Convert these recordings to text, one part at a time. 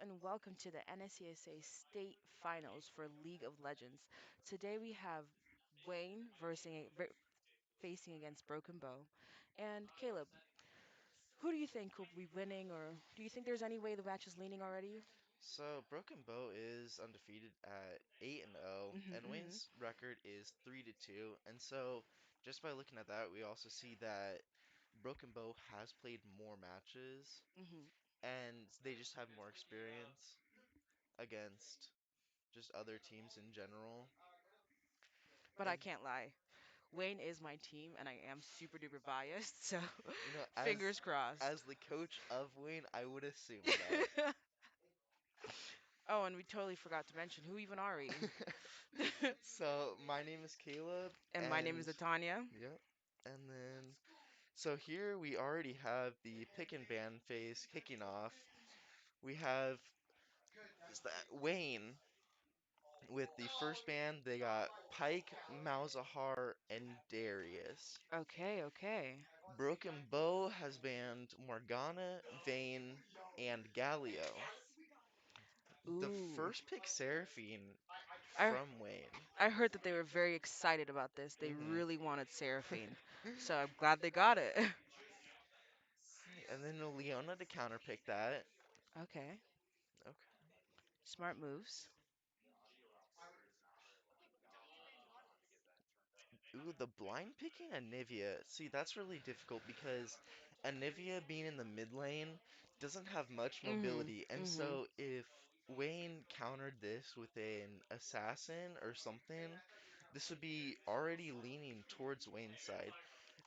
and welcome to the NSCSA State Finals for League of Legends. Today we have Wayne facing against Broken Bow. And Caleb, who do you think will be winning, or do you think there's any way the match is leaning already? So Broken Bow is undefeated at 8 and 0, and Mm-hmm, Wayne's record is 3 to 2. And so just by looking at that, we also see that Broken Bow has played more matches mm-hmm. and they just have more experience against just other teams in general. But I And can't lie. Wayne is my team, and I am super duper biased, so you know, fingers crossed. as the coach of Wayne, I would assume that. Oh, and we totally forgot to mention who even are we? So my name is Caleb And my name is and Atanya. yep. And then so here we already have the pick and ban phase kicking off. We have Wayne with the first ban. They got Pike, Malzahar, and Darius. Okay, okay. Broken Bow has banned Morgana, Vayne, and Galio. The Ooh. first pick Seraphine I from Wayne. I heard that they were very excited about this. They hmm really wanted Seraphine. So I'm glad they got it. And then Leona to counterpick that. Okay. Okay. Smart moves. Ooh, the blind picking Anivia. See, that's really difficult because Anivia being in the mid lane doesn't have much Mhm. mobility. And Mhm. so if Wayne countered this with an assassin or something, this would be already leaning towards Wayne's side.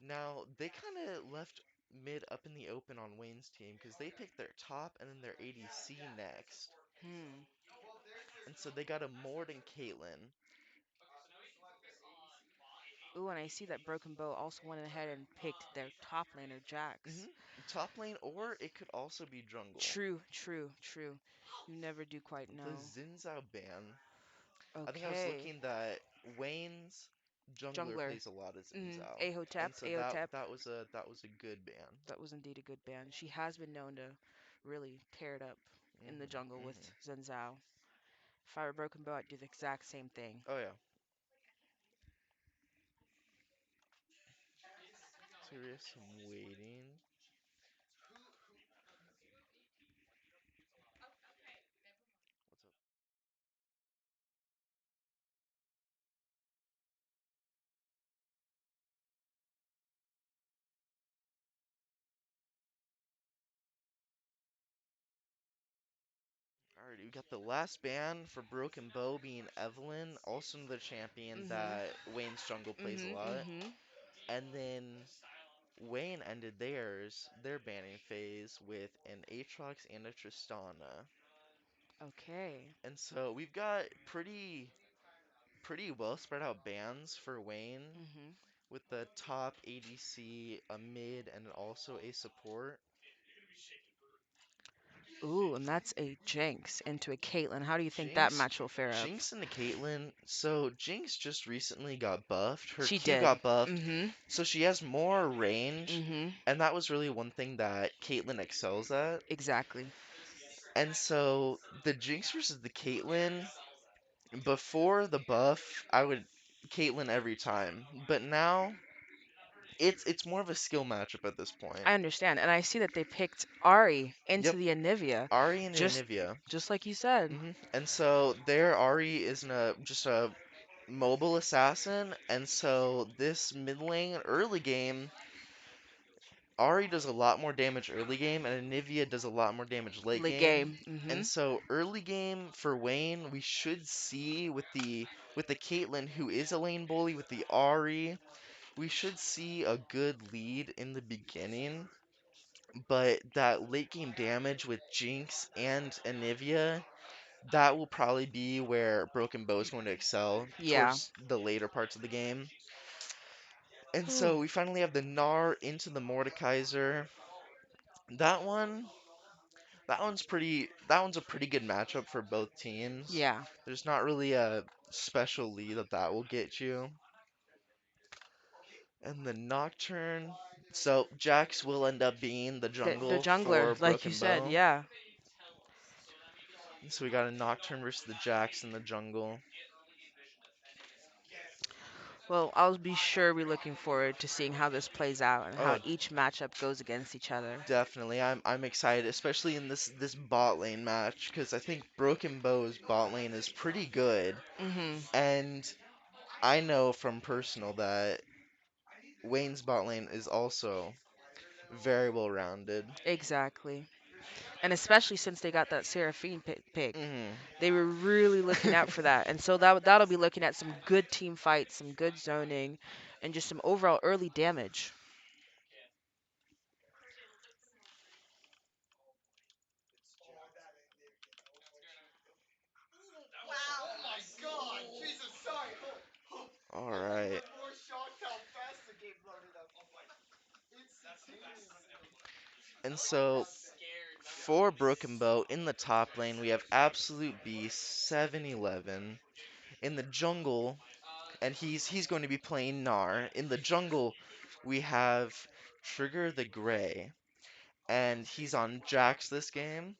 Now, they kind of left mid up in the open on Wayne's team because they picked their top and then their ADC next. Hmm. And so they got a Mord and Caitlyn. Ooh, and I see that Broken Bow also went ahead and picked their top laner Jax. hmm Top lane, or it could also be jungle. True, true, true. You never do quite The know. Xin Zhao ban. I think I was Okay. looking that Wayne's jungler Jungler. plays a lot of Xin Mm, Zhao, Ahotep, and so Ahotep. that was a good ban. That was indeed a good band. She has been known to really tear it up in the jungle with hmm Zenzao. If I were Broken Bow, I'd do the exact same thing. Oh yeah, serious. I'm waiting. What's up? Alrighty, we got the last ban for Broken Bow being Evelyn, also another champion Mhm. that Wayne's jungle plays a Mhm. lot. Mhm. And then Wayne ended their banning phase with an Aatrox and a Tristana. Okay. And so we've got pretty well spread out bans for Wayne Mhm. with the top ADC, a mid, and also a support. Ooh, and that's a Jinx into a Caitlyn. How do you think that Jinx match will fare up? Jinx and the Caitlyn. So Jinx just recently got buffed. Her She Q did. got buffed. Mhm. So she has more range. Mhm. And that was really one thing that Caitlyn excels at. Exactly. And so the Jinx versus the Caitlyn, before the buff, I would Caitlyn every time. But now it's more of a skill matchup at this point. I understand, and I see that they picked Ari into Yep, the Anivia, Ari and just Anivia. just like you said. And so their Ari is just a mobile assassin, and so this mid lane early game, Ari does a lot more damage early game, and Anivia does a lot more damage late Late game. game. And Mhm. so early game for Wayne, we should see with the Caitlyn who is a lane bully with the Ari, we should see a good lead in the beginning. But that late game damage with Jinx and Anivia, that will probably be where Broken Bow is going to excel Yeah. towards the later parts of the game. And Whew. so we finally have the Gnar into the Mordekaiser. That one, that one's a pretty good matchup for both teams. Yeah. There's not really a special lead that will get you. And the Nocturne, so Jax will end up being the The jungle jungler, for like you Broken said, Bow. yeah. So we got a Nocturne versus the Jax in the jungle. Well, I'll be sure we're looking forward to seeing how this plays out and how Oh, each matchup goes against each other. definitely. I'm excited, especially in this bot lane match, because I think Broken Bow's bot lane is pretty good, Hmm. and I know from personal that Wayne's bot lane is also very well rounded. Exactly. And especially since they got that Seraphine pick. Hmm. They were really looking out for that. And so that'll be looking at some good team fights, some good zoning, and just some overall early damage. All right. And so for Broken Bow in the top lane, we have Absolute Beast 7-11. In the jungle, and he's going to be playing Gnar. In the jungle, we have Trigger the Gray, and he's on Jax this game.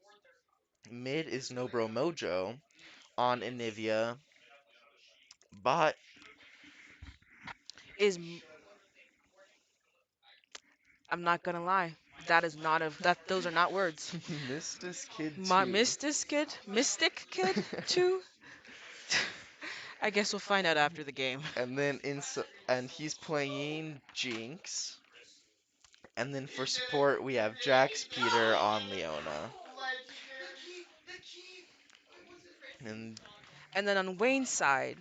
Mid is Nobro Mojo on Anivia. Bot, Is I'm not gonna lie, that is not a that those are not words. Mistis Kid My 2. Mystic Kid too. I guess we'll find out after the game. And then and he's playing Jinx. And then for support, we have Jax Peter on Leona. And And then on Wayne's side,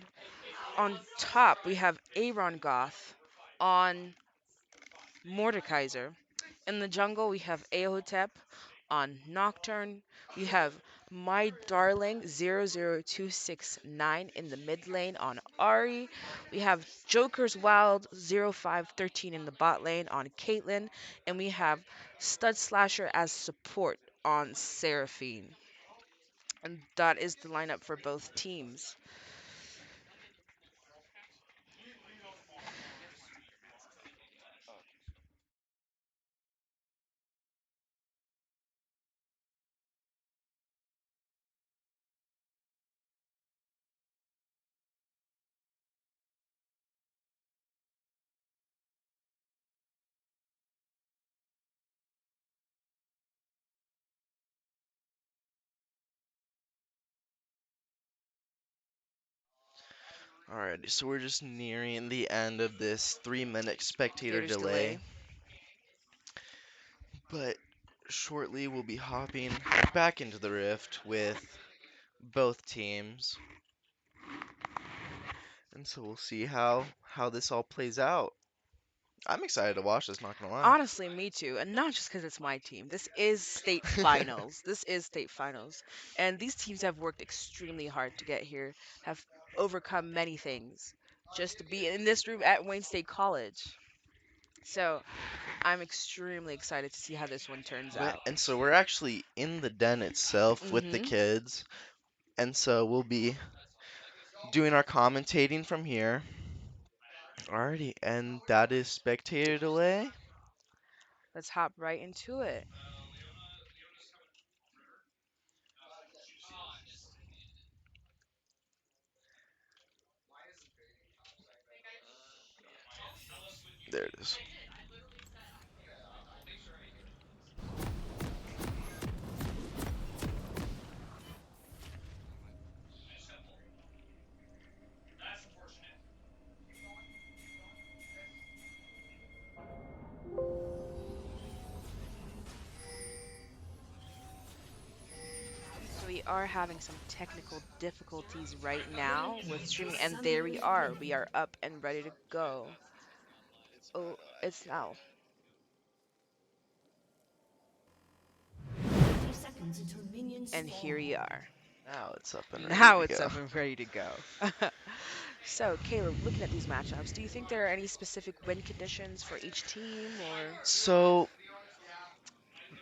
on top we have Aaron Goth on Mordekaiser. In the jungle, we have Aehotep on Nocturne. We have My Darling 00269 in the mid lane on Ari. We have Joker's Wild 0513 in the bot lane on Caitlyn. And we have Stud Slasher as support on Seraphine. And that is the lineup for both teams. alrighty, so we're just nearing the end of this 3-minute spectator Theater's delay. delay. But shortly we'll be hopping back into the rift with both teams. And so we'll see how this all plays out. I'm excited to watch this, not gonna lie. Honestly, me too. And not just because it's my team. This is state finals. This is state finals. And these teams have worked extremely hard to get here, have overcome many things just to be in this room at Wayne State College. So I'm extremely excited to see how this one turns out. And so we're actually in the den itself with the Hmm. kids. And so we'll be doing our commentating from here. Alrighty, and that is spectator delay. Let's hop right into it. There it is. So we are having some technical difficulties right now with Welcome to streaming, and there we Sunday are. We Ring. are up and ready to go. Oh, it's now. 30 seconds until minions And here spawn. we are. Now it's up and ready Now to it's go. up and ready to go. So, Caleb, looking at these matchups, do you think there are any specific win conditions for each team or? So,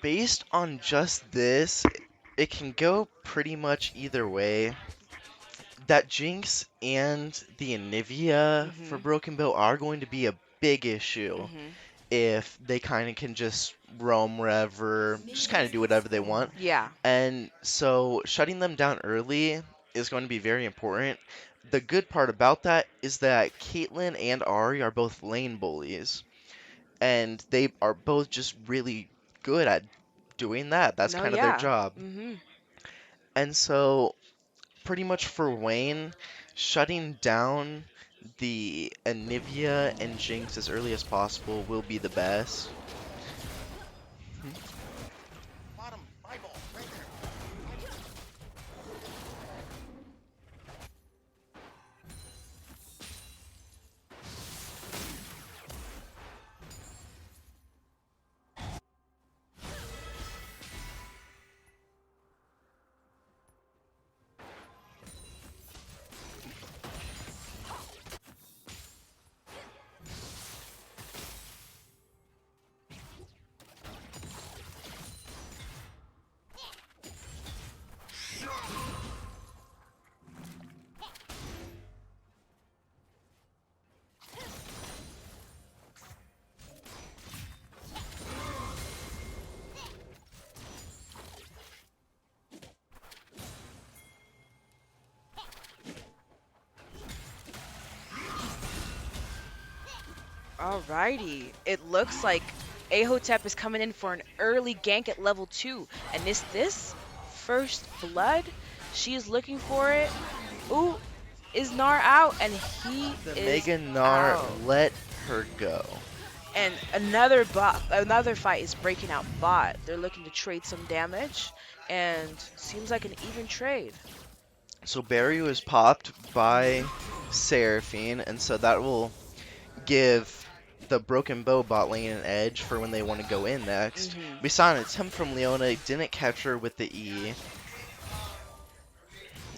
based on just this, it can go pretty much either way. That Jinx and the Anivia for Mhm. Broken Bow are going to be a big issue Mhm. if they kind of can just roam wherever, just kind of do Minions whatever they spawn. want. Yeah. And so shutting them down early is going to be very important. The good part about that is that Caitlyn and Ari are both lane bullies, and they are both just really good at doing that. That's No, kind of their yeah. job. Mhm. And so, pretty much for Wayne, shutting down the Anivia and Jinx as early as possible will be the best. Hmm. Alrighty. It looks like Ahotep is coming in for an early gank at level 2. And this first blood, she is looking for it. Ooh, is Nar out? And he The is Mega Gnar out. let her go. And another fight is breaking out bot. They're looking to trade some damage, and seems like an even trade. So Barry was popped by Seraphine, and so that will give the Broken Bow bot lane an edge for when they want to go in next. Hmm. We saw an attempt from Leona, didn't catch her with the E,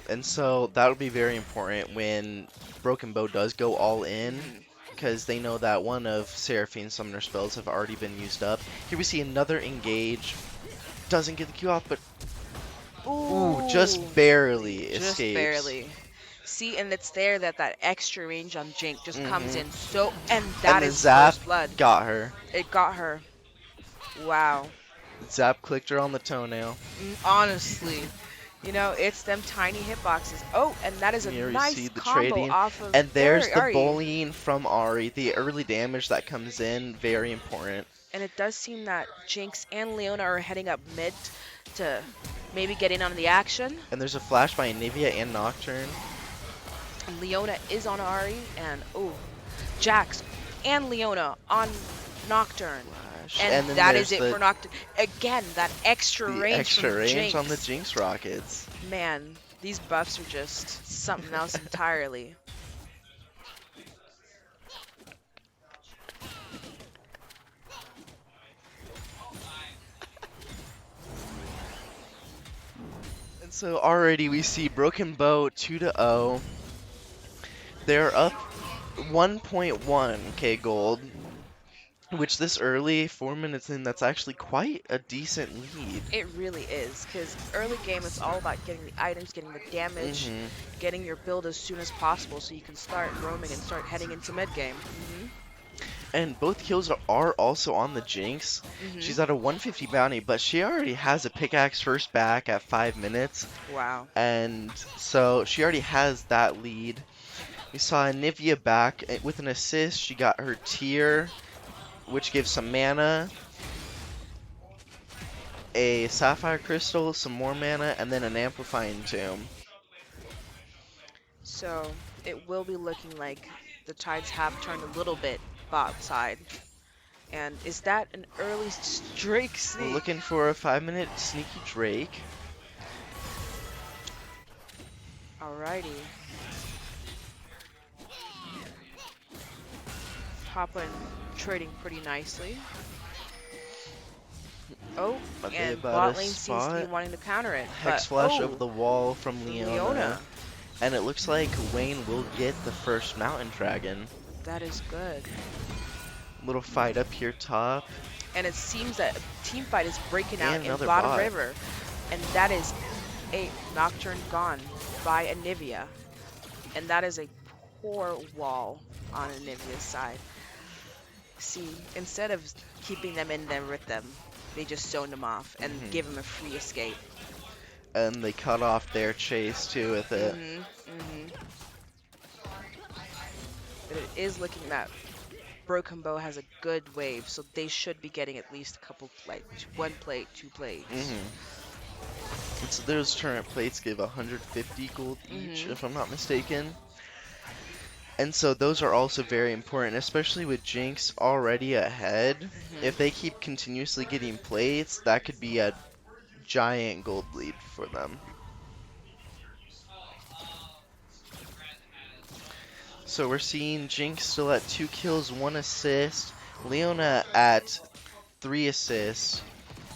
and so that'll be very important when Broken Bow does go all in, Hmm. because they know that one of Seraphine's summoner spells have already been used up. Here we see another engage, doesn't get the Q off, but ooh, just Ooh, barely just escapes. barely. See, and it's there that that extra range on Jink just comes Hmm. in so, and And that the is zap first blood. got her. It got her. Wow. Zap clicked her on the toenail. Honestly, it's them tiny hitboxes. Oh, and that is a Here we see nice the combo trading. off of And there's the Ari. bullying from Ari. The early damage that comes in, very important. And it does seem that Jinx and Leona are heading up mid to maybe get in on the action. And there's a flash by Nivea and Nocturne. Leona is on Ari, and oh, Jax and Leona on Nocturne. Flash. And And then that is there's it for Nocturne. Again, that extra the range extra from range on the Jinx. Jinx rockets. Man, these buffs are just something else entirely. And so already we see Broken Bow 2-0. They're up 1.1k gold, which this early, 4 minutes in, that's actually quite a decent lead. It really is, because early game it's all about getting the items, getting the damage, Hmm. getting your build as soon as possible so you can start roaming and start heading into mid game. And both kills are also on the Jinx. Hmm. She's at a 150 bounty, but she already has a pickaxe first back at 5 minutes. Wow. And so she already has that lead. We saw Nivea back with an assist. She got her tier, which gives some mana, a sapphire crystal, some more mana, and then an amplifying tomb. So it will be looking like the tides have turned a little bit bot side. And is that an early Drake We're sneak? looking for a 5-minute sneaky Drake. Alrighty. Hopland trading pretty nicely. Oh, But they and about bot a lane seems to be spot. wanting to counter it. Hex But, flash over oh, the wall from from Leona. Leona. And it looks like Wayne will get the first mountain dragon. That is good. Little fight up here top. And it seems that a team fight is breaking out And in another bottom bot. river. And that is a Nocturne gone by Anivia. And that is a poor wall on Anivia's side. See, instead of keeping them in there with them, they just zoned him off and Hmm. give him a free escape. And they cut off their chase too with it. Mm-hmm. But it is looking that Broken Bow has a good wave, so they should be getting at least a couple, like one plate, two plates. Hmm. So those turret plates give 150 gold each, Mm-hmm. if I'm not mistaken. And so those are also very important, especially with Jinx already ahead. If they Mm-hmm. keep continuously getting plates, that could be a giant gold lead for them. So we're seeing Jinx still at 2 kills, 1 assist, Leona at 3 assists,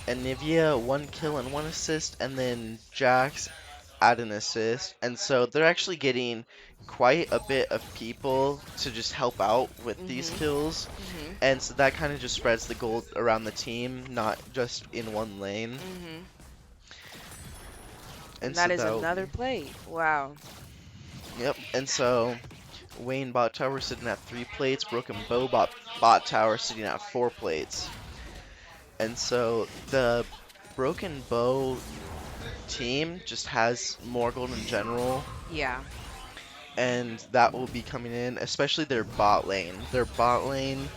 and Nivea 1 kill and 1 assist, and then Jax at an assist. And so they're actually getting quite a bit of people to just help out with these Mm-hmm. kills. Mm-hmm. And so that kind of just spreads the gold around the team, not just in one lane. Mm-hmm. And And so that is that will another be. plate. Wow. Yep. And so Wayne bot tower sitting at 3 plates, Broken Bow bot tower sitting at 4 plates. And so the Broken Bow team just has more gold in general, Yeah, and that will be coming in, especially their bot lane. Their bot lane,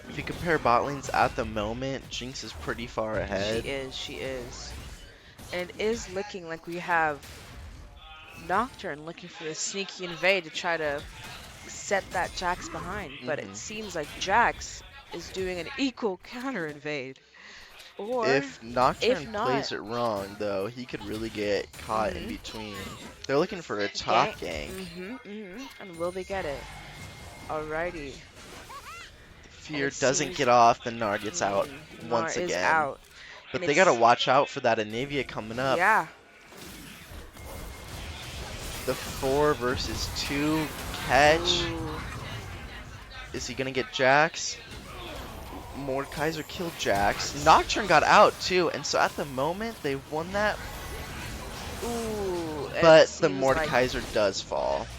if you compare bot lanes at the moment, Jinx is pretty far she ahead. is. She is. And it is looking like we have Nocturne looking for the sneaky invade to try to set that Jax behind. But it Hmm. seems like Jax is doing an equal counter invade. Or, If if Nocturne not, plays it wrong, though, he could really get caught in mm-hmm, between. They're looking for a top gank. gank. Mm-hmm, mm-hmm. And will they get it? Alrighty. And Fear it doesn't seems get off, and Gnar gets out Gnar once is again. out. And But they gotta it's, watch out for that Anivia coming up. yeah. The 4 versus 2 catch. Ooh. Is he gonna get Jax? Mordekaiser killed Jax. Nocturne got out too, and so at the moment they've won that, Ooh. And it but the seems like Mordekaiser does fall.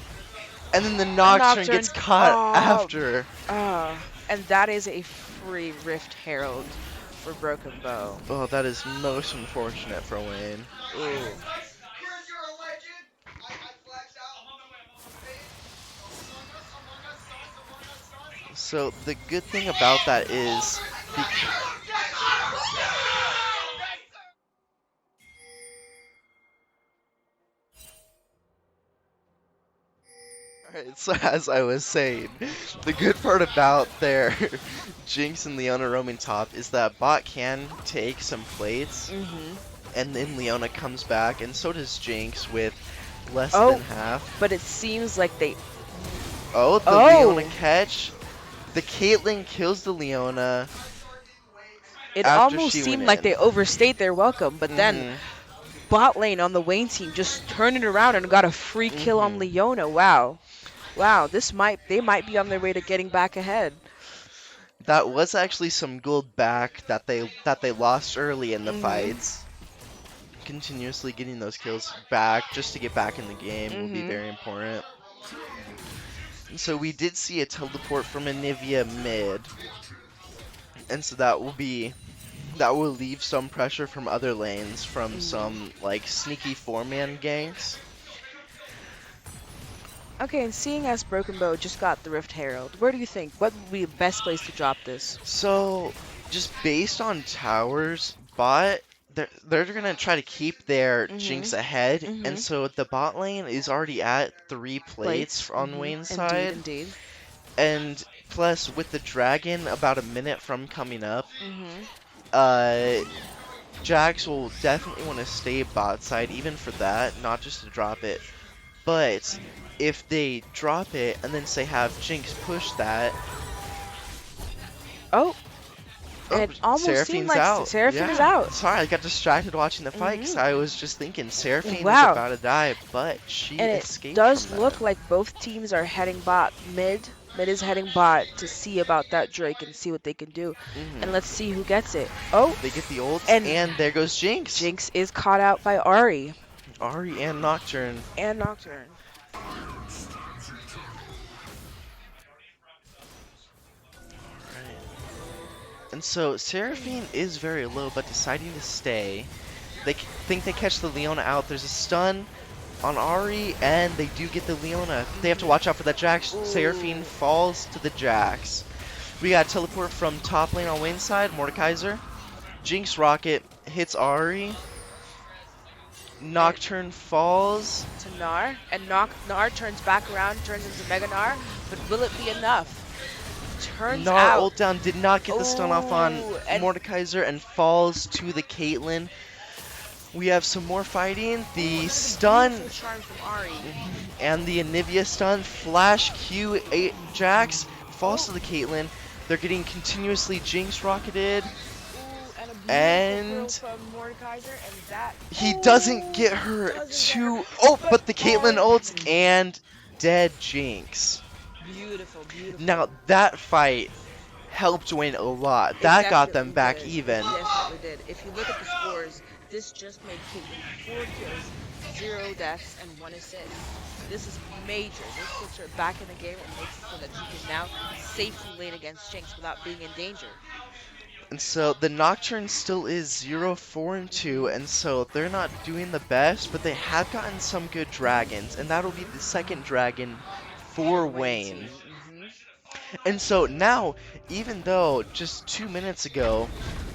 And then the a Nocturne gets Nocturne. caught Oh, after. and that is a free Rift Herald for Broken Bow. Oh, that is most unfortunate for Wayne. Ooh. So the good thing about that is alright, so as I was saying, the good part about their Jinx and Leona roaming top is that bot can take some plates, Mm-hmm. and then Leona comes back, and so does Jinx with less than Oh, half. but it seems like they. Oh, the Leona Oh, catch. The Caitlyn kills the Leona it after almost she went seemed like in. they overstayed their welcome, but then Hmm. bot lane on the Wayne team just turned it around and got a free kill on Hmm. Leona. Wow. Wow, they might be on their way to getting back ahead. That was actually some gold back that they lost early in the Mhm. fights. Continuously getting those kills back just to get back in the game will be Mhm. very important. And so we did see a teleport from Anivia mid, and so that will leave some pressure from other lanes from Mhm. some like sneaky 4-man ganks. Okay, and seeing as Broken Bow just got the Rift Herald, where do you think what would be the best place to drop this? So just based on towers, they're gonna try to keep their Jinx Mhm. ahead, and Mhm. so the bot lane is already at 3 plates Plates. on Mhm. Wayne's Indeed, side, indeed. and plus with the dragon about a minute from coming up, Mhm. uh, Jax will definitely want to stay bot side even for that, not just to drop it. But if they drop it and then say have Jinx push that, Oh, oh, it almost seemed Seraphine's like out. Seraphine is Yeah. out. Sorry, I got distracted watching the fight because Mhm. I was just thinking Seraphine is Wow. about to die, but she And it escaped does from that. look like both teams are heading bot mid. Mid is heading bot to see about that Drake and see what they can do. And Hmm. let's see who gets it. Oh, They get the ults, and and there goes Jinx. Jinx is caught out by Ari Ari and Nocturne. and Nocturne. Right. And so Seraphine is very low, but deciding to stay. They think they catch the Leona out. There's a stun on Ari, and they do get the Leona. They have to watch out for that Jax. Seraphine Ooh. falls to the Jax. We got teleport from top lane on Wayne's side, Mordekaiser. Jinx Rocket hits Ari. And Nocturne falls. to Nar, and Nar turns back around, turns into Mega Nar, but will it be enough? Turns Gnar out, ult down, did not get the stun off on oh, and Mordekaiser and falls to the Caitlyn. We have some more fighting. ooh, The another stun beautiful charm from Ari. and the Anivia stun. Flash Q8 Jax falls Oh, to the Caitlyn. They're getting continuously Jinx rocketed. ooh, and a beautiful pearl And from Mordekaiser, and that, he doesn't oh, get her doesn't get her, to. Oh, but but the Caitlyn oh, ults and dead Jinx. beautiful, Now beautiful. that fight helped win a lot. It That got them definitely back did. It even. definitely did. If you look at the scores, this just made Caitlyn 4 kills, 0 deaths, and 1 assist. This is major. This puts her back in the game and makes it so that she can now safely lane against Jinx without being in danger. And so the Nocturne still is 0-4-2, Hmm. and so they're not doing the best, but they have gotten some good dragons, and that'll be the second dragon For for the Wayne Wayne. team. Hmm. And so now, even though just 2 minutes ago,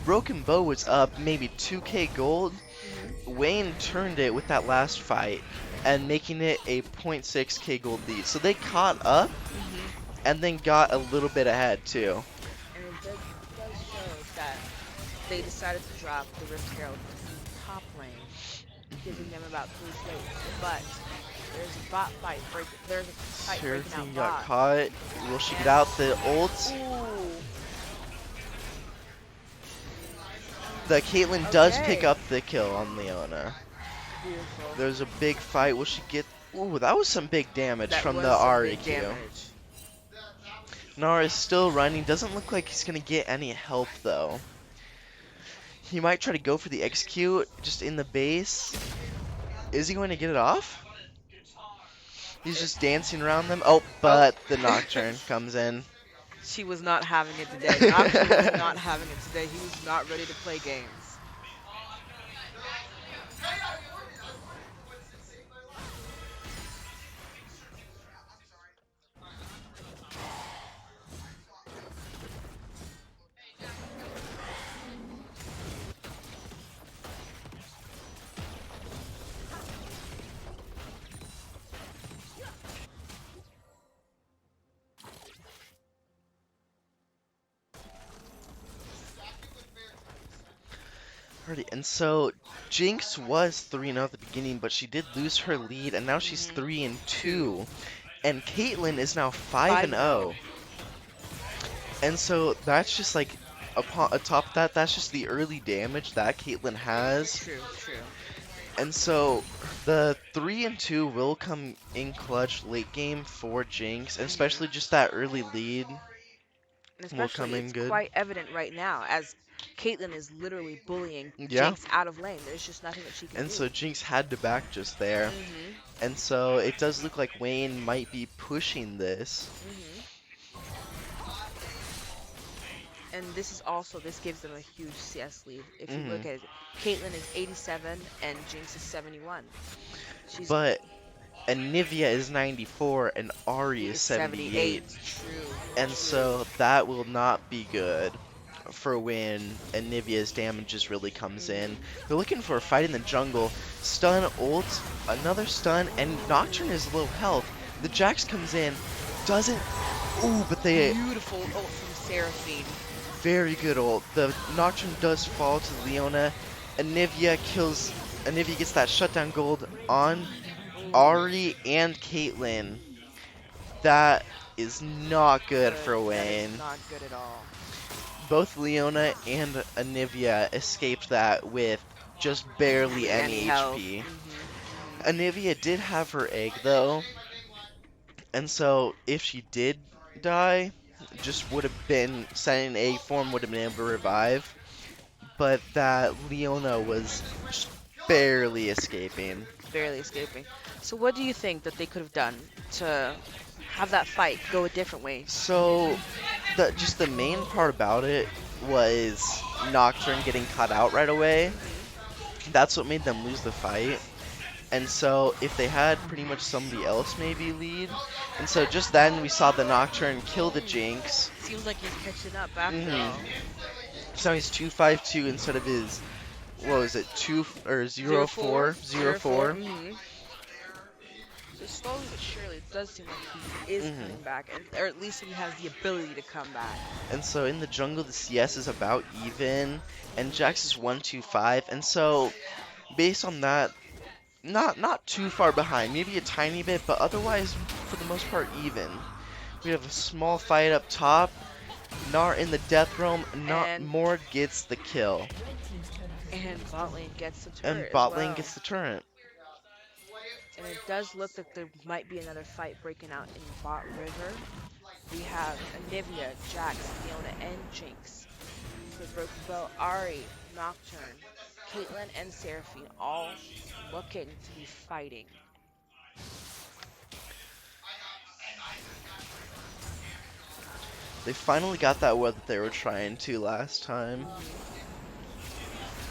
Broken Bow was up maybe 2k gold, Hmm. Wayne turned it with that last fight, and making it a 0.6k gold lead. So they caught up, Hmm. and then got a little bit ahead too. And it does show that they decided to drop the Rift Herald in top lane, giving them about 3 slates. But there's a bot fight there's a fight breaking out Seraphine got bot. caught. Will she get And out the ult? ooh, The Caitlyn does pick okay, up the kill on Leona. beautiful. There's a big fight. Will she get... Ooh, that was some big damage That from the was some Ari big Q. damage. Nara is still running. Doesn't look like he's going to get any help, though. He might try to go for the execute just in the base. Is he going to get it off? He's just dancing around them. Oh, Oh, but the Nocturne comes in. she was not having it today. Nocturne was not having it today. He was not ready to play games. Alrighty, and so Jinx was 3-0 at the beginning, but she did lose her lead, and now she's Hmm. 3-2. Two, And Caitlyn is now 5-0. 5-0. And so that's just like upon atop of that, that's just the early damage that Caitlyn has. True, true. And so the 3-2 will come in clutch late game for Jinx, and Hmm. especially just that early lead And will come especially, in it's good. quite evident right now as Caitlyn is literally bullying Yeah. Jinx out of lane. There's just nothing that she can And do. so Jinx had to back just there. Hmm. And so it does look like Wayne might be pushing this. Hmm. And this gives them a huge CS lead. If you Hmm look at it, Caitlyn is 87 and Jinx is 71. She's But Anivia is 94 and Ari is is 78. 78. True, And true. so that will not be good for when Anivia's damages really comes in. Hmm. They're looking for a fight in the jungle. Stun ult, another stun, and Nocturne is low health. The Jax comes in, doesn't... Ooh, but they... Beautiful ult from Seraphine. Very good ult. The Nocturne does fall to Leona. Anivia gets that shutdown gold on Ooh, Ari and Caitlyn. That is not good good. for That is Wayne. not good at all. Both Leona and Anivia escaped that with just barely Hardly any any health. HP. Hmm. Anivia did have her egg though, and so if she did die, just would have been sent in egg form, would have been able to revive. But that Leona was just barely escaping. Barely escaping. So what do you think that they could have done to have that fight go a different way? So, just the main part about it was Nocturne getting caught out right away. Hmm. That's what made them lose the fight. And so if they had pretty much somebody else maybe lead, and so just then we saw the Nocturne kill the Jinx. Seems like he's catching up after hmm all. So he's 252 instead of his, what was it, 2 or Zero zero four, four zero zero four. four. Mm-hmm. So slowly but surely, it does seem like he is hmm coming back, and or at least he has the ability to come back. And so in the jungle, the CS is about even, and Jax is 125, and so based on that, not too far behind, maybe a tiny bit, but otherwise for the most part even. We have a small fight up top. Gnar in the death realm. Not And Mord gets the kill, bot lane gets the and turret as bot lane well. gets the turret. And it does look like there might be another fight breaking out in bot river. We have Anivia, Jax, Leona, and Jinx. For Broken Bow, Ari, Nocturne, Caitlyn, and Seraphine all looking to be fighting. They finally got that word that they were trying to last time. Hmm.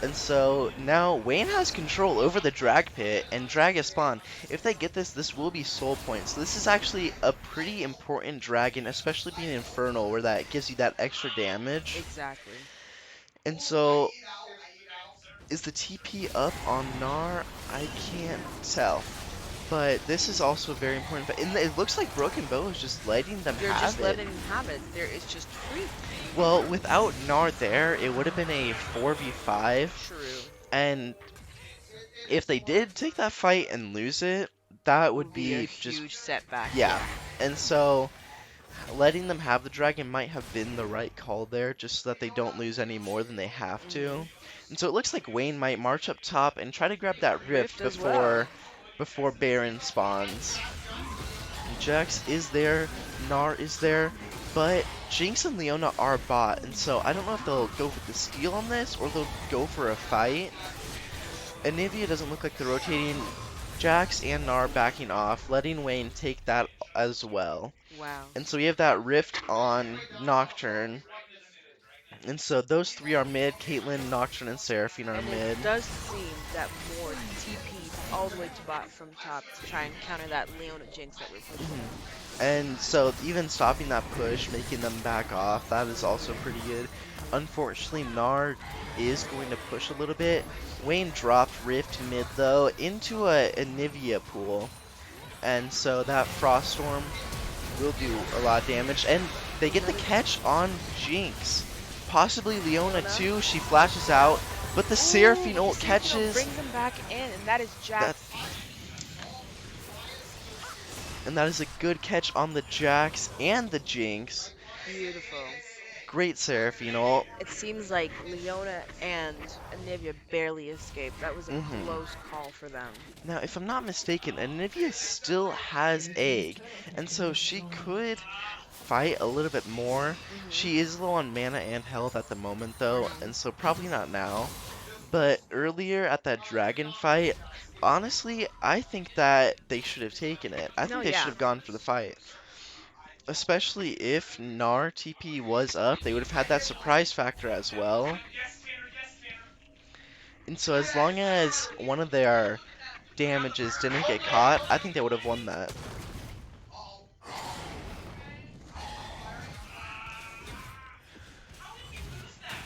And so now Wayne has control over the drag pit and drag a spawn. If they get this, this will be soul points. So this is actually a pretty important dragon, especially being infernal, where that gives you that extra damage. Exactly. And so is the TP up on Gnar? I can't tell. But this is also very important. But it looks like Broken Bow is just letting them They're just have it. letting him have it. There is just free. Well, without Gnar there, it would have been a 4v5. True. And if they did take that fight and lose it, that would Would be a be just, huge setback, yeah. yeah. And so letting them have the dragon might have been the right call there, just so that they don't lose any more than they have to. Hmm. And so it looks like Wayne might march up top and try to grab that rift Rift as well. before Baron spawns. Jax is there, Gnar is there, but Jinx and Leona are bot, and so I don't know if they'll go with the steal on this or they'll go for a fight. Anivia doesn't look like they're rotating. Jax and Gnar backing off, letting Wayne take that as well. Wow. And so we have that rift on Nocturne. And so those three are mid. Caitlyn, Nocturne, and Seraphine are And it mid. does seem that Mord TP'd all the way to bot from top to try and counter that Leona Jinx that we're pushing. Mhm. And so even stopping that push, making them back off, that is also pretty good. Unfortunately, Gnar is going to push a little bit. Wayne dropped Rift mid though into a Anivia pool. And so that Froststorm will do a lot of damage. And they get the Another catch on Jinx. Possibly Leona Leona. too. She flashes out. But the Ooh, Seraphine but the ult Sentinel catches. brings him back in, and that is That Jax. and that is a good catch on the Jax and the Jinx. Beautiful. Great Seraphine ult. It seems like Leona and Anivia barely escaped. That was a hmm close call for them. Now, if I'm not mistaken, Anivia still has egg, and so she could fight a little bit more. Hmm. She is low on mana and health at the moment, though, Hmm. and so probably not now. But earlier at that dragon fight, honestly, I think that they should have taken it. I No, think they should yeah. have gone for the fight. Especially if Gnar TP was up, they would have had that surprise factor as well. And so as long as one of their damages didn't get caught, I think they would have won that.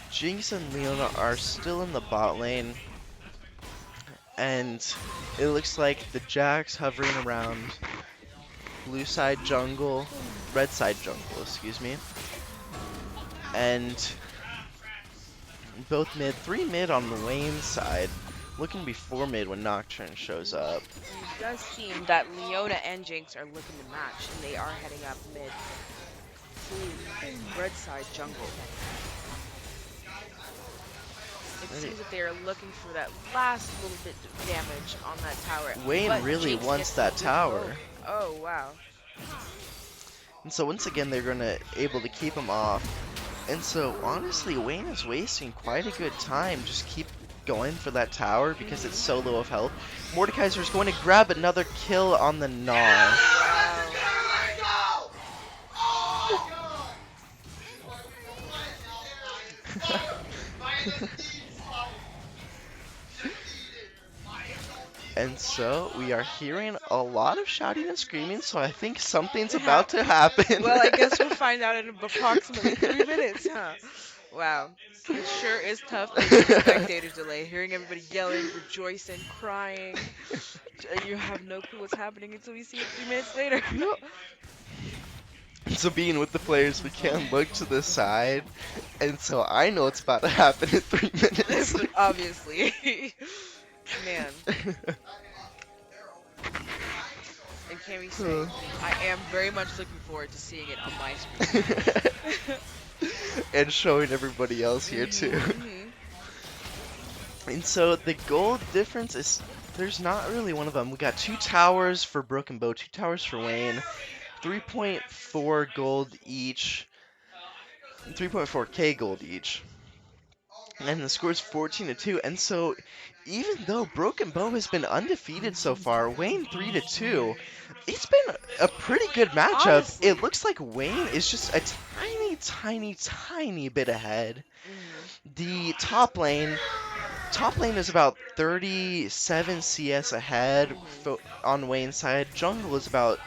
Jinx and Leona are still in the bot lane, and it looks like the Jax hovering around blue side jungle, red side jungle, excuse me, and both mid, three mid on the Wayne side, looking to be four mid when Nocturne shows up. And it does seem that Leona and Jinx are looking to match, and they are heading up mid to red side jungle. It seems that they are looking for that last little bit of damage on that tower. Wayne But really Jinx wants gets the that good tower. poke. Oh, wow. And so once again, they're gonna able to keep him off. And so honestly, Wayne is wasting quite a good time. Just keep going for that tower because it's Hmm. so low of health. Mordekaiser is going to grab another kill on the Gnar. Wow. And so we are hearing a lot of shouting and screaming, so I think something's about to happen. Well, I guess we'll find out in approximately 3 minutes, huh? Wow. It sure is tough being in the spectator delay, hearing everybody yelling, rejoicing, crying, and you have no clue what's happening until you see it 3 minutes later. Yep. So being with the players, we can't look to the side, and so I know it's about to happen in 3 minutes. Obviously. Man, and Cammy Huh. say, I am very much looking forward to seeing it on my screen. And showing everybody else here too. Mhm. And so the gold difference is there's not really one of them. We got 2 towers for Broken Bow, 2 towers for Wayne, 3.4 gold each, 3.4k gold each. And the score's 14-2. And so even though Broken Bow has been undefeated so far, Wayne 3-2, it's been a pretty good matchup. It Honestly. looks like Wayne is just a tiny, tiny, tiny bit ahead. Mhm. The top lane is about 37 CS ahead Mhm. on Wayne's side. Jungle is about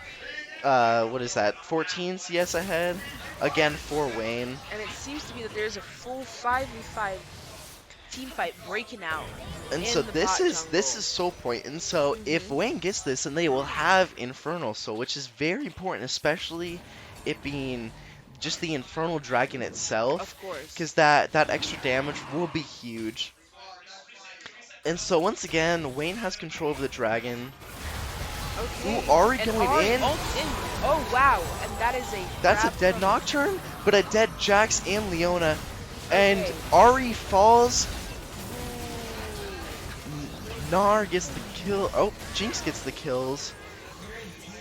what is that? 14 CS ahead, again for Wayne. And it seems to be that there's a full 5v5 team fight breaking out And so in the bot this jungle. is Soul Point. And so if Mhm. Wayne gets this, then they will have Infernal Soul, which is very important, especially it being just the Infernal Dragon itself, Of course. because that extra damage will be huge. And so once again, Wayne has control of the dragon. Ooh, Okay. Ari And going Ari in. ults in. Oh wow. And that is a That's a grab dead from. Nocturne, but a dead Jax and Leona. And Okay. Ari falls. Ooh. Nar gets the kill. Oh, Jinx gets the kills.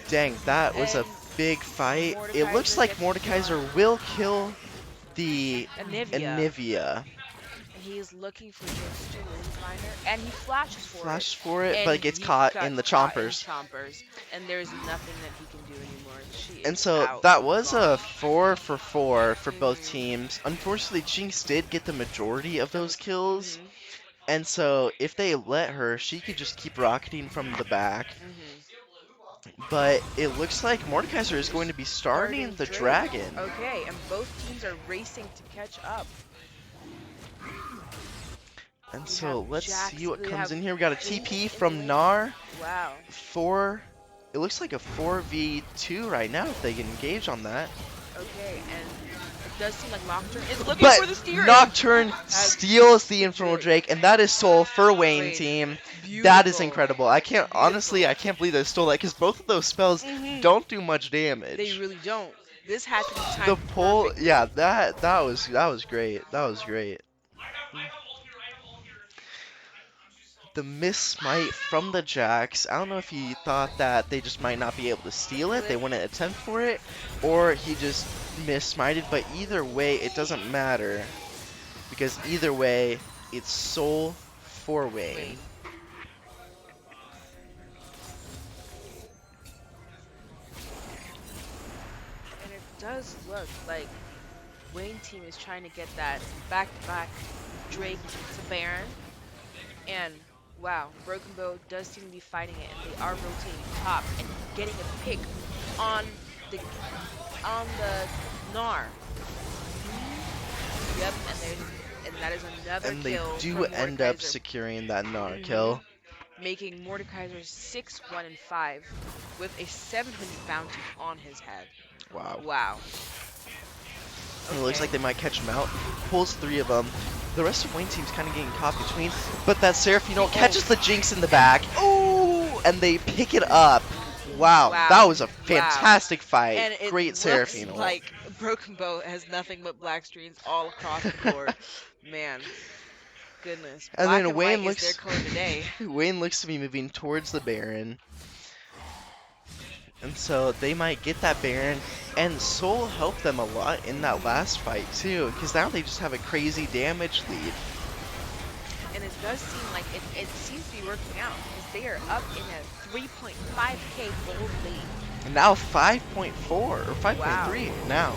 Dang, that was a And big fight. It looks Mordekaiser like gets the Mordekaiser farm. will kill the Anivia. Anivia. And he is looking for Jinx to really find her. And he flashes for it. Flashes for it, but And it gets he caught got in the caught in chompers. chompers. And there's nothing that he can do anymore. She And is so out that and was a gone. 4 for 4 for both Mhm. teams. Unfortunately, Jinx did get the majority of those Those. kills. Mhm. And so if they let her, she could just keep rocketing from the back. Mhm. But it looks like Mordekaiser is going to be starting Starting the Drake. dragon. Okay, and both teams are racing to catch up. And We have so let's see Jax. what We comes have in here. We got a Wayne TP in the from lane. Gnar. Wow. It looks like a 4v2 right now if they get engaged on that. Okay, and it does seem like Nocturne is looking But for the steer and Nocturne has steals the the Infernal Drake. Drake, and that is Soul for Wayne Wayne. team. That is Beautiful. incredible. I can't, honestly, Beautiful. I can't believe they stole that because both of those spells Mhm. don't do much They damage. really don't. This had to be The timed pull, yeah, perfectly. that was great. That was great. The miss smite from the Jax. I don't know if he thought that they just might not be able to steal Steal it, they it. wouldn't attempt for it, or he just miss smited, but either way, it doesn't matter. Because either way, it's Soul for Wayne. Wayne. And it does look like Wayne team is trying to get that back-to-back Drake to Baron. And wow, Broken Bow does seem to be fighting it, and they are rotating top and getting a pick on the Gnar. Yep, and that is another And they kill do from end up Mordekaiser. securing that Gnar hmm kill. Making Mordekaiser 6-1-5 with a 700 bounty on his head. Wow. Wow. And it looks like Okay. they might catch him out. Pulls 3 of them. The rest of Wayne team's kind of getting caught between, but that The Seraphino catches ult. the Jinx in the And back. Ooh! And they pick it up. Wow, that wow. was a Wow. fantastic fight. And it Great looks Seraphino ult. like Broken Bow has nothing but black screens all across the board. Man, goodness. And Black then and white is their color today. Wayne looks to be moving towards the Baron. And so they might get that Baron. And Soul helped them a lot in that hmm last fight too, because now they just have a crazy damage lead. And it does seem like it seems to be working out because they are up in a 3.5k gold lead. And now 5.4 or Wow. 5.3 now.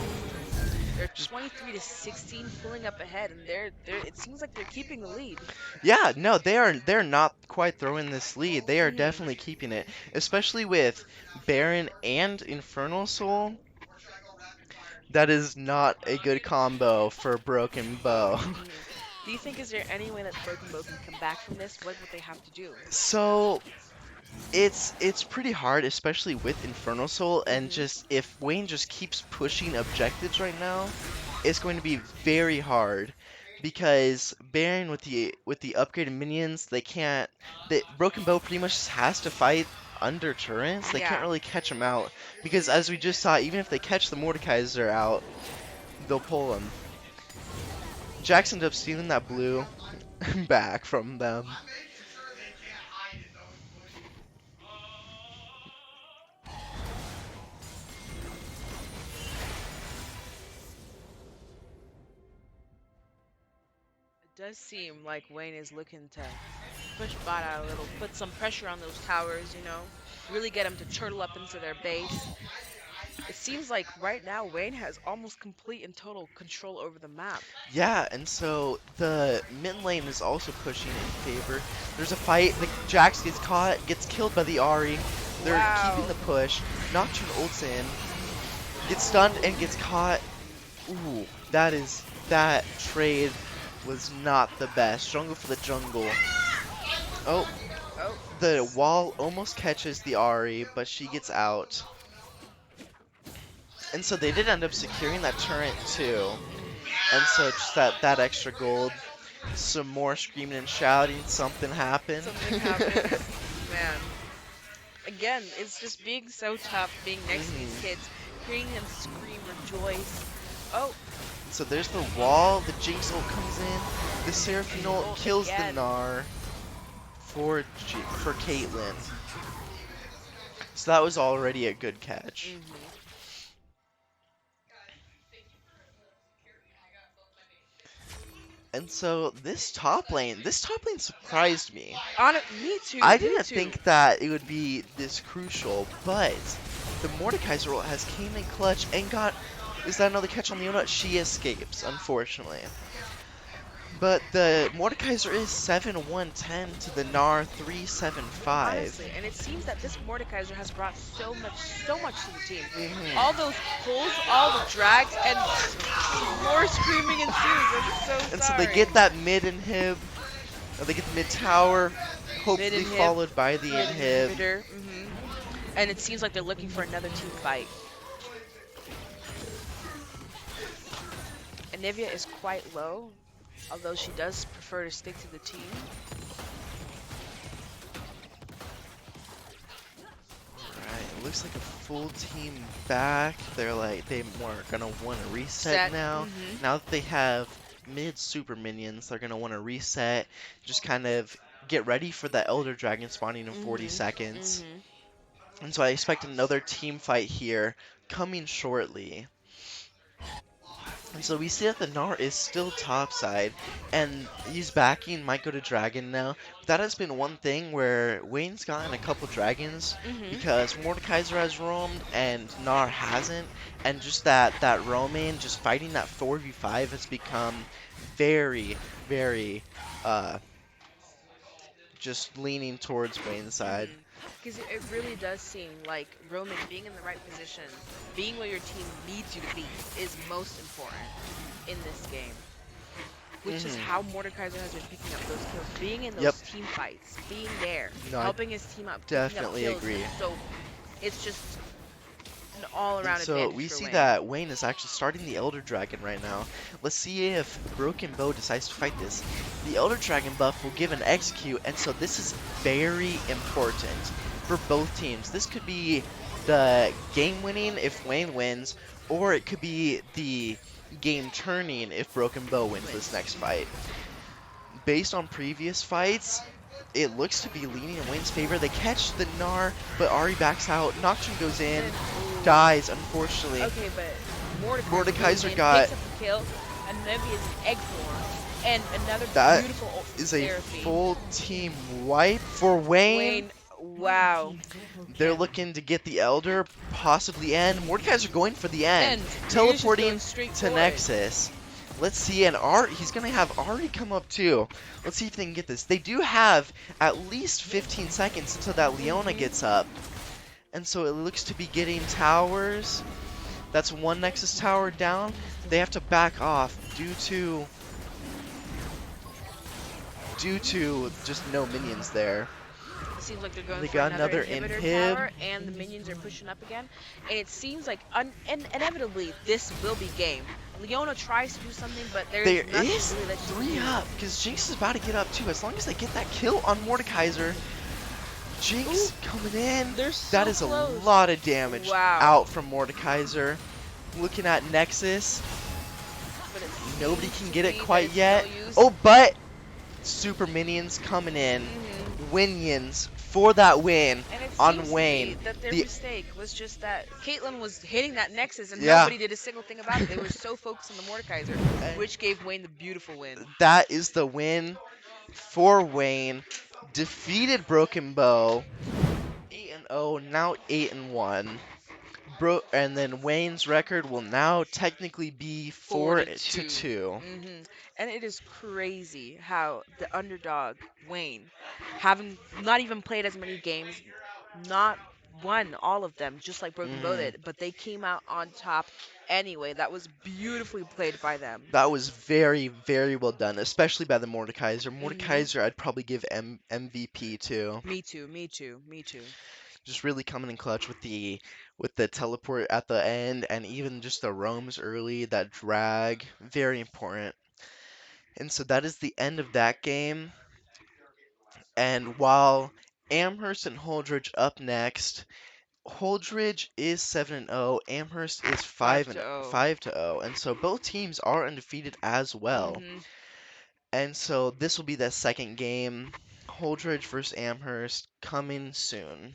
They're 23-16, pulling up ahead, and they're. It seems like they're keeping the lead. Yeah, no, they're not quite throwing this lead. They are Hmm. definitely keeping it, especially with Baron and Infernal Soul. That is not a good combo for Broken Bow. Hmm. Do you think is there any way that Broken Bow can come back from this? What would they have to do? So it's pretty hard, especially with Infernal Soul, and Hmm. just if Wayne just keeps pushing objectives right now, it's going to be very hard because Baron with the upgraded minions, they can't. The Broken Bow pretty much just has to fight under turrets. They can't Yeah. really catch him out because as we just saw, even if they catch the Mordekaiser out, they'll pull him. Jax ended up stealing that blue back from them. It does seem like Wayne is looking to push bot out a little, put some pressure on those towers, really get them to turtle up into their base. It seems like right now Wayne has almost complete and total control over the map. Yeah, and so the mid lane is also pushing in favor. There's a fight. The Jax gets caught, gets killed by the Ahri. They're keeping Wow. the push. Nocturne ults in, gets stunned and gets caught. Ooh, that trade was not the best. Jungle for the jungle. Oh, Oh, the wall almost catches the Ahri, but she gets out. And so they did end up securing that turret too. And so just that extra gold. Some more screaming and shouting. Something happened. something happens. Man. Again, it's just being so tough, being next to these Mhm. kids, hearing them scream, rejoice. Oh, So there's the wall. The Jinx ult comes in. The Seraphine the ult ult kills the again. Gnar for Caitlyn. So that was already a good catch. Hmm. And so this top lane surprised me. Me too, I me didn't too. think that it would be this crucial, but the Mordekaiser ult has came in clutch and got. Is that another catch on the Leona? She escapes, unfortunately. But the Mordekaiser is 7-1-10 to the Gnar 3-7-5. Honestly, and it seems that this Mordekaiser has brought so much to the team. Hmm. All those pulls, all the drags, and more screaming ensues. I'm so And so they sorry. get that mid inhib, they get the mid tower, Mid hopefully inhib, followed by the mid inhib. inhibitor. And it seems like they're looking for another team fight. Anivia is quite low, although she does prefer to stick to the team. Right, it looks like a full team back. They're like they were gonna want to reset Set. now. Now that they have mid super minions, they're gonna want to reset. Just kind of get ready for the Elder Dragon spawning in 40 Mhm. seconds. Mhm. And so I expect another team fight here coming shortly. And so we see that the Gnar is still topside, and he's backing might go to Dragon now. That has been one thing where Wayne's gotten a couple Dragons Mhm. because Mordekaiser has roamed and Gnar hasn't, and just that roaming, just fighting that 4v5 has become very, very, uh, just leaning towards Wayne's side. Mhm. Because it really does seem like roaming, being in the right position, being where your team needs you to be, is most important in this game. Which is Hmm. how Mordekaiser has been picking up those kills, being in Yep. those team fights, being there, No, I helping his team out, picking up definitely kills. agree. It's just an And all-around so advantage we for see Wayne. that Wayne is actually starting the Elder Dragon right now. Let's see if Broken Bow decides to fight this. The Elder Dragon buff will give an execute, and so this is very important for both teams. This could be the game winning if Wayne wins, or it could be the game turning if Broken Bow wins this next Wins. fight. Based on previous fights, it looks to be leaning in Wayne's favor. They catch the Gnar, but Ahri backs out. Nocturne goes in, Then, ooh. dies, unfortunately. Okay, but Mordekaiser goes Mordekaiser in, got picks up the kill, and Nevi is an egg form, and another that beautiful ult from is a Seraphine. full team wipe for Wayne. Wayne, Red Wow. team triple They're kill. looking to get the Elder, possibly end. Mordekaiser going for the end, And Minions just going teleporting straight to for it. Nexus. Let's see, and Ari, he's gonna have Ari come up too. Let's see if they can get this. They do have at least 15 seconds until that Leona Hmm. gets up. And so it looks to be getting towers. That's one Nexus tower down. They have to back off due to just no minions there. It seems like they're going They for got another another inhibitor inhib. tower, and the minions are pushing up again. And it seems like inevitably this will be game. Leona tries to do something, but there's There nothing is really that she can three do. up because Jinx is about to get up too. As long as they get that kill on Mordekaiser, Ooh, Jinx coming in. they're That so is a close. lot of damage Wow. out from Mordekaiser. Looking at Nexus, But it nobody seems can to get it be that quite it's no yet. use. Oh, but Super Minions coming in. Hmm. Winions for that win And it on seems to be Wayne. that their The mistake was just that Caitlyn was hitting that Nexus and Yeah. nobody did a single thing about it. They were so focused on the Mordekaiser, And which gave Wayne the beautiful win. that is the win for Wayne. Defeated Broken Bow. 8-0, now 8-1. And then Wayne's record will now technically be Four 4 to to two. 2. And it is crazy how the underdog, Wayne, having not even played as many games, not won all of them, just like Broken Bow Hmm. did, but they came out on top anyway. That was beautifully played by them. That was very, very well done, especially by the Mordekaiser. Hmm. Mordekaiser, I'd probably give MVP to. Me too, me too, me too. Just really coming in clutch with the teleport at the end, and even just the roams early, that drag, very important. And so that is the end of that game. And while Amherst and Holdrege up next, Holdrege is 7-0, Amherst is 5 5 to and 0. 5-0, and so both teams are undefeated as well. Hmm. And so this will be the second game, Holdrege versus Amherst, coming soon.